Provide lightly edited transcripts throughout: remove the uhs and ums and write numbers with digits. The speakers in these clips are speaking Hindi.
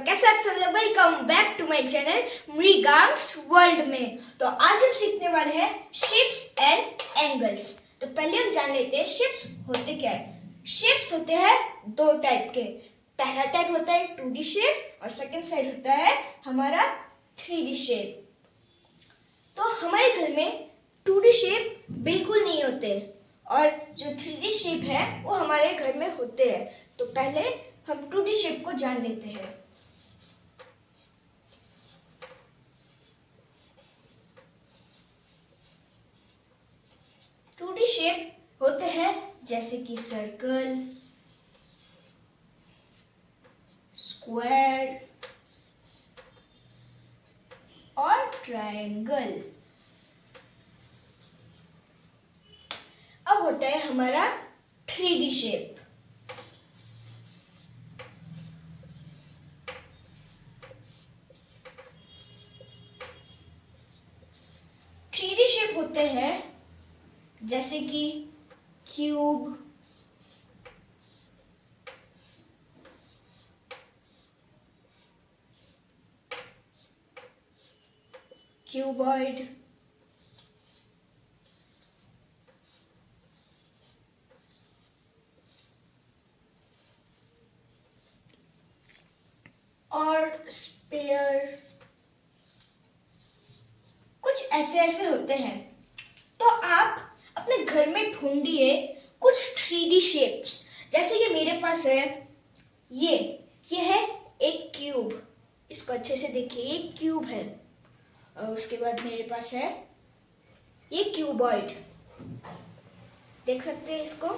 कैसे आप सब लोग, welcome back to my channel Mrigank's world में। तो आज हम सीखने वाले हैं शेप्स एंड एंगल्स। तो पहले हम जान लेते हैं शेप्स होते क्या है। शेप्स होते हैं दो टाइप के। पहला टाइप होता है 2D शेप और सेकंड साइड होता है हमारा 3D शेप। तो हमारे घर में 2D शेप बिल्कुल नहीं होते और जो 3D शेप है वो हमारे घर में होते हैं। तो पहले हम 2D शेप को जान लेते हैं। 2D शेप होते हैं जैसे कि सर्कल, स्क्वायर और ट्रायंगल। अब होता है हमारा 3D shape. Three D shape होते हैं जैसे कि क्यूब, क्यूबॉइड, और स्पेयर। कुछ ऐसे ऐसे होते हैं। तो आप अपने घर में ढूंढिए कुछ 3D शेप्स। जैसे कि मेरे पास है ये है एक क्यूब। इसको अच्छे से देखिए, ये क्यूब है। और उसके बाद मेरे पास है ये क्यूबॉइड, देख सकते हैं इसको।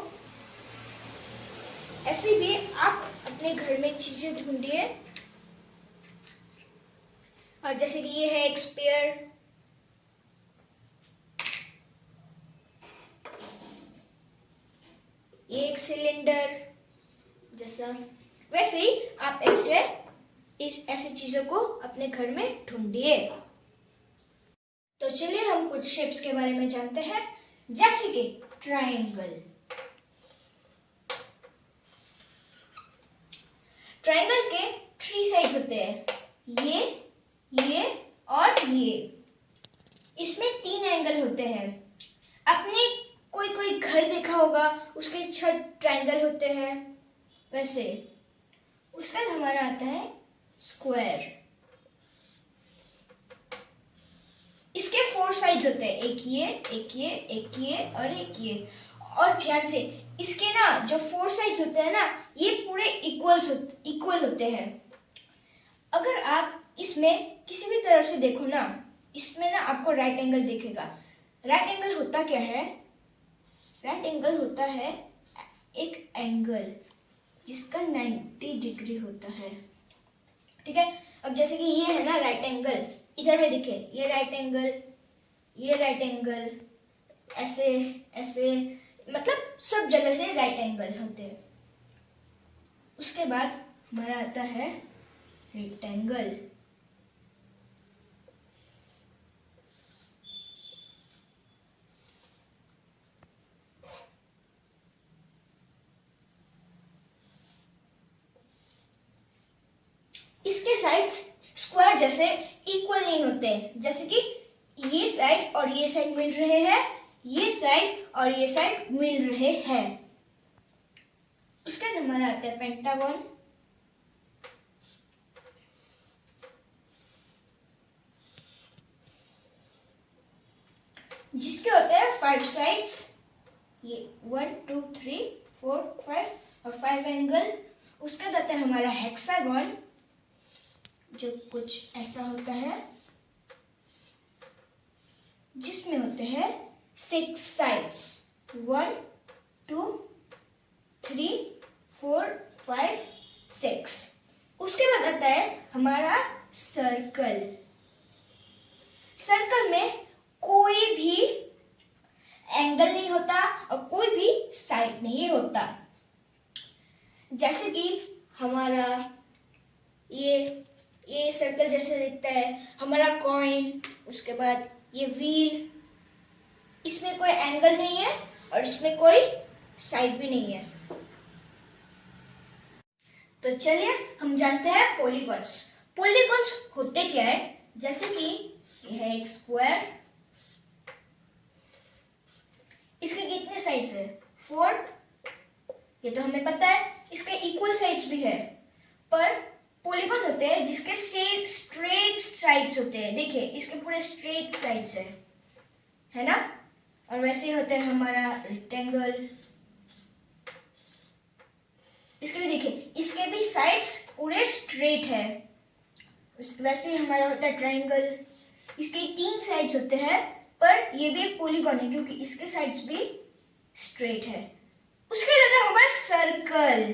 ऐसे भी आप अपने घर में चीजें ढूंढिए। और जैसे कि ये है एक स्पेयर, ये एक सिलेंडर जैसा। वैसे ही आप ऐसे चीजों को अपने घर में ढूंढिए। तो चलिए हम कुछ शेप्स के बारे में जानते हैं, जैसे कि ट्रायंगल। ट्रायंगल के 3 साइड्स होते हैं, ये और ये। इसमें 3 एंगल होते हैं। आपने कोई घर देखा होगा, उसके छत ट्रायंगल होते हैं वैसे। उसका हमारा आता है स्क्वायर। इसके 4 साइड्स होते हैं, एक ये और एक ये। और ध्यान से, इसके ना जो 4 साइड्स होते हैं ना, ये पूरे इक्वल होते हैं। अगर आप इसमें किसी भी तरह से देखो ना, इसमें ना आपको राइट एंगल दिखेगा। राइट एंगल होता क्या है? राइट एंगल होता है एक एंगल जिसका 90 डिग्री होता है। ठीक है। अब जैसे कि ये है ना राइट एंगल, इधर में दिखे ये राइट एंगल, ये राइट एंगल, ऐसे ऐसे, मतलब सब जगह से राइट एंगल होते हैं। उसके बाद हमारा आता है रेक्टेंगल। इसके साइड्स स्क्वायर जैसे इक्वल नहीं होते। जैसे कि ये साइड और ये साइड मिल रहे हैं, ये साइड और ये साइड मिल रहे हैं। उसके बाद हमारा आता है पेंटागन। जिसके होते हैं 5 साइड्स, ये 1 2 3 4 5 और 5 एंगल। उसके बाद आता है हमारा हेक्सागन, जो कुछ ऐसा होता है, जिसमें होते हैं 6 साइड्स, 1 2 3 4 5 6। उसके बाद आता है हमारा सर्कल। सर्कल में कोई भी एंगल नहीं होता और कोई भी साइड नहीं होता। जैसे कि हमारा ये सर्कल जैसे दिखता है, हमारा कॉइन। उसके बाद ये व्हील, इसमें कोई एंगल नहीं है और इसमें कोई साइड भी नहीं है। तो चलिए हम जानते हैं पॉलीगॉन्स। पॉलीगॉन्स होते क्या है, जैसे कि यह है एक स्क्वायर, इसके कितने साइड्स है 4, ये तो हमें पता है। इसके इक्वल साइड्स भी है, पर पॉलीगॉन होते हैं जिसके स्ट्रेट साइड्स होते हैं। देखिए इसके पूरे स्ट्रेट साइड्स है ना। और वैसे ही होता है हमारा रेक्टेंगल, इसके भी देखिए इसके भी साइड्स पूरे स्ट्रेट है। वैसे ही हमारा होता है ट्रायंगल, इसके 3 साइड्स होते हैं, पर ये भी एक पॉलीगॉन है क्योंकि इसके साइड्स भी स्ट्रेट है। उसके बाद है हमारा सर्कल,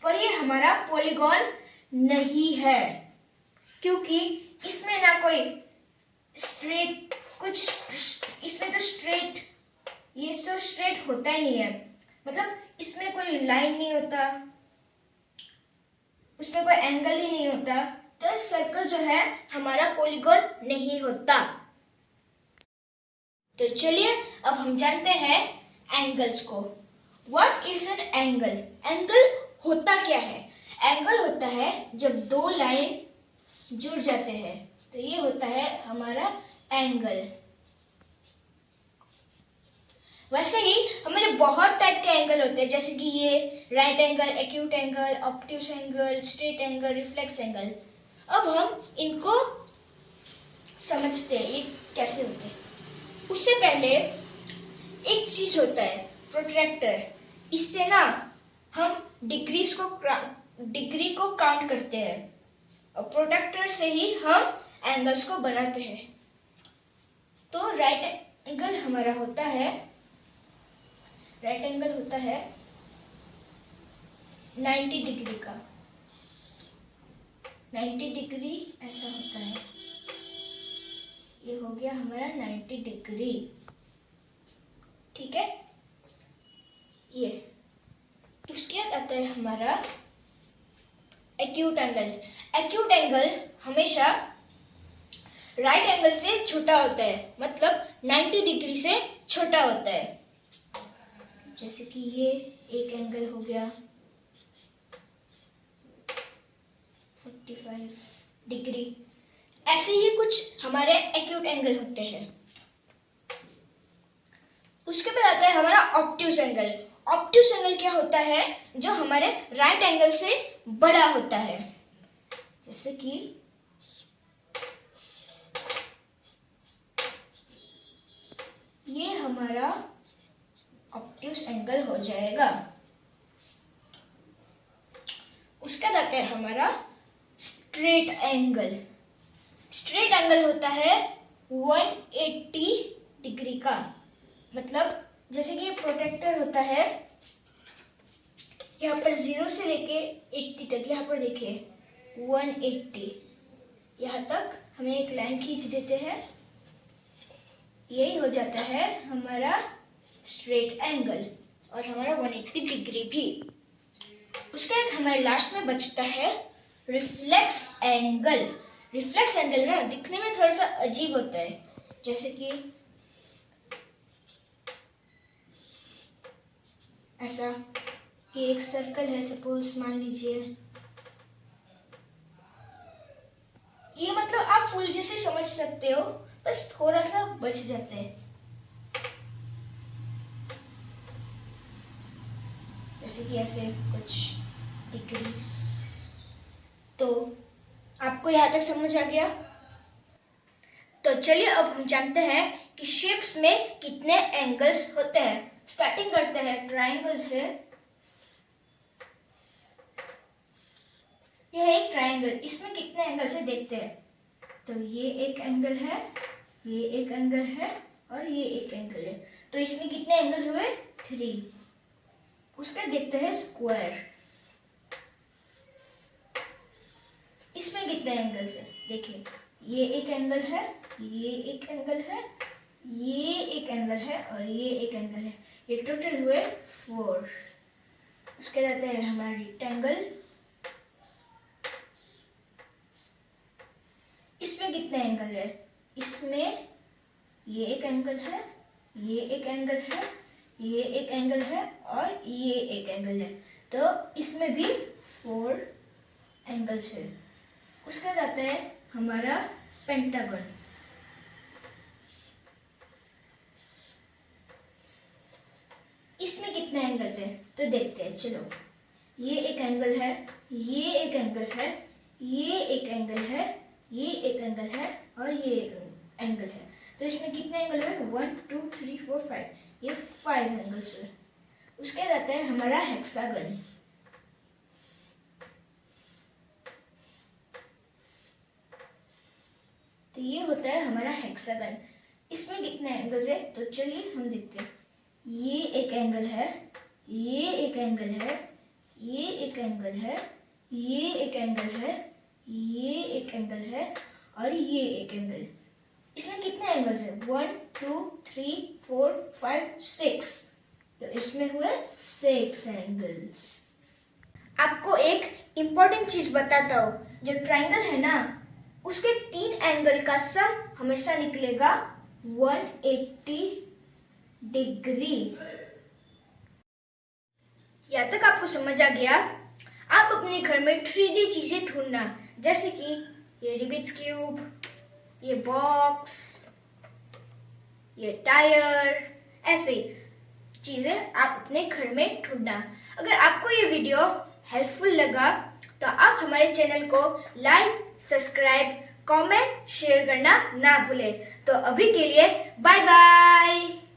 पर ये हमारा पॉलीगॉन नहीं है क्योंकि इसमें ना कोई स्ट्रेट इसमें तो स्ट्रेट, ये तो स्ट्रेट होता ही नहीं है, मतलब इसमें कोई लाइन नहीं होता, उसमें कोई एंगल ही नहीं होता, तो सर्कल जो है हमारा पॉलीगॉन नहीं होता। तो चलिए अब हम जानते हैं एंगल्स को। What is an angle? Angle होता क्या है? एंगल होता है जब 2 लाइन जुड़ जाते हैं, तो ये होता है हमारा एंगल। वैसे ही हमारे बहुत टाइप के एंगल होते हैं, जैसे कि ये right angle, acute angle, obtuse angle, straight angle, reflex angle. अब हम इनको समझते हैं ये कैसे होते हैं। उससे पहले एक चीज होता है प्रोट्रैक्टर, इससे ना हम डिग्री को काउंट करते हैं, और प्रोट्रैक्टर से ही हम एंगल्स को बनाते हैं। तो राइट एंगल हमारा होता है 90 डिग्री का, 90 डिग्री ऐसा होता है, ये हो गया हमारा 90 डिग्री, ठीक है। ये उसके बाद आता है हमारा एक्यूट एंगल। एक्यूट एंगल हमेशा राइट एंगल से छोटा होता है, मतलब 90 डिग्री से छोटा होता है। जैसे कि ये एक एंगल हो गया 45 डिग्री, ऐसे ही कुछ हमारे एक्यूट एंगल होते हैं। उसके बाद आता है हमारा ऑब्ट्यूस एंगल। ऑब्ट्यूस एंगल क्या होता है? जो हमारे राइट एंगल से बड़ा होता है, जैसे कि ये हमारा ऑब्ट्यूस एंगल हो जाएगा। उसका आता है हमारा स्ट्रेट एंगल। स्ट्रेट एंगल होता है 180 डिग्री का, मतलब जैसे कि ये प्रोट्रैक्टर होता है, यहाँ पर 0 से लेके 80 तक, यहाँ पर देखिए 180, यहाँ तक हमें एक लाइन खींच देते हैं, यही हो जाता है हमारा स्ट्रेट एंगल और हमारा 180 डिग्री भी। उसके बाद हमारे लास्ट में बचता है रिफ्लेक्स एंगल। रिफ्लेक्स एंगल ना दिखने में थोड़ा सा अजीब होता है, जैसे कि ऐसा, ये एक सर्कल है सपोज मान लीजिए, ये मतलब आप फुल जैसे समझ सकते हो, बस थोड़ा सा बच जाता है, जैसे कि ऐसे कुछ डिग्रीज। तो आपको यहाँ तक समझ आ गया? तो चलिए अब हम जानते हैं कि शेप्स में कितने एंगल्स होते हैं। स्टार्टिंग करते हैं ट्रायंगल से। यह एक ट्रायंगल, इसमें कितने एंगल्स है देखते हैं। तो ये एक एंगल है, ये एक एंगल है और ये एक एंगल है, तो इसमें कितने एंगल्स हुए 3। उसका देखते हैं स्क्वायर, इसमें कितने एंगल्स है देखिए, ये एक एंगल है, ये एक एंगल है, ये एक एंगल है और ये एक एंगल है, ये टोटल हुए 4। उसके बाद है हमारा रेक्टेंगल, इसमें कितने एंगल है, इसमें ये एक एंगल है, ये एक एंगल है, ये एक एंगल है और ये एक एंगल है, तो इसमें भी 4 एंगल्स है। उसके बाद आता है हमारा पेंटागन। इसमें कितने एंगल्स है तो देखते हैं, चलो। ये एक एंगल है, ये एक एंगल है, ये एक एंगल है, ये एक एंगल है और ये एक एंगल है। तो इसमें कितने एंगल है? 1 2 3 4 5। ये 5 एंगल्स है। उसके बाद आता है हमारा हेक्सागन। तो ये होता है हमारा हेक्सागन। इसमें कितने एंगल्स है तो चलिए हम देखते हैं। ये एक एंगल है, ये एक एंगल है, ये एक एंगल है, ये एक एंगल है, ये एक एंगल है और ये एक एंगल। इसमें कितने एंगल्स है? 1 2 3 4 5 6। तो इसमें हुए 6 एंगल्स। आपको एक इम्पोर्टेंट चीज बताता हूँ, जो ट्रायंगल है ना, उसके 3 एंगल का सम हमेशा निकलेगा 180 डिग्री। यहाँ तक आपको समझ आ गया? आप अपने घर में 3D चीजें ढूंढना, जैसे कि ये रिबिक्स क्यूब, ये बॉक्स, ये टायर, ऐसे चीजें आप अपने घर में ढूंढना। अगर आपको ये वीडियो हेल्पफुल लगा तो आप हमारे चैनल को लाइक, सब्सक्राइब, कमेंट, शेयर करना ना भूलें। तो अभी के लिए बाय बाय।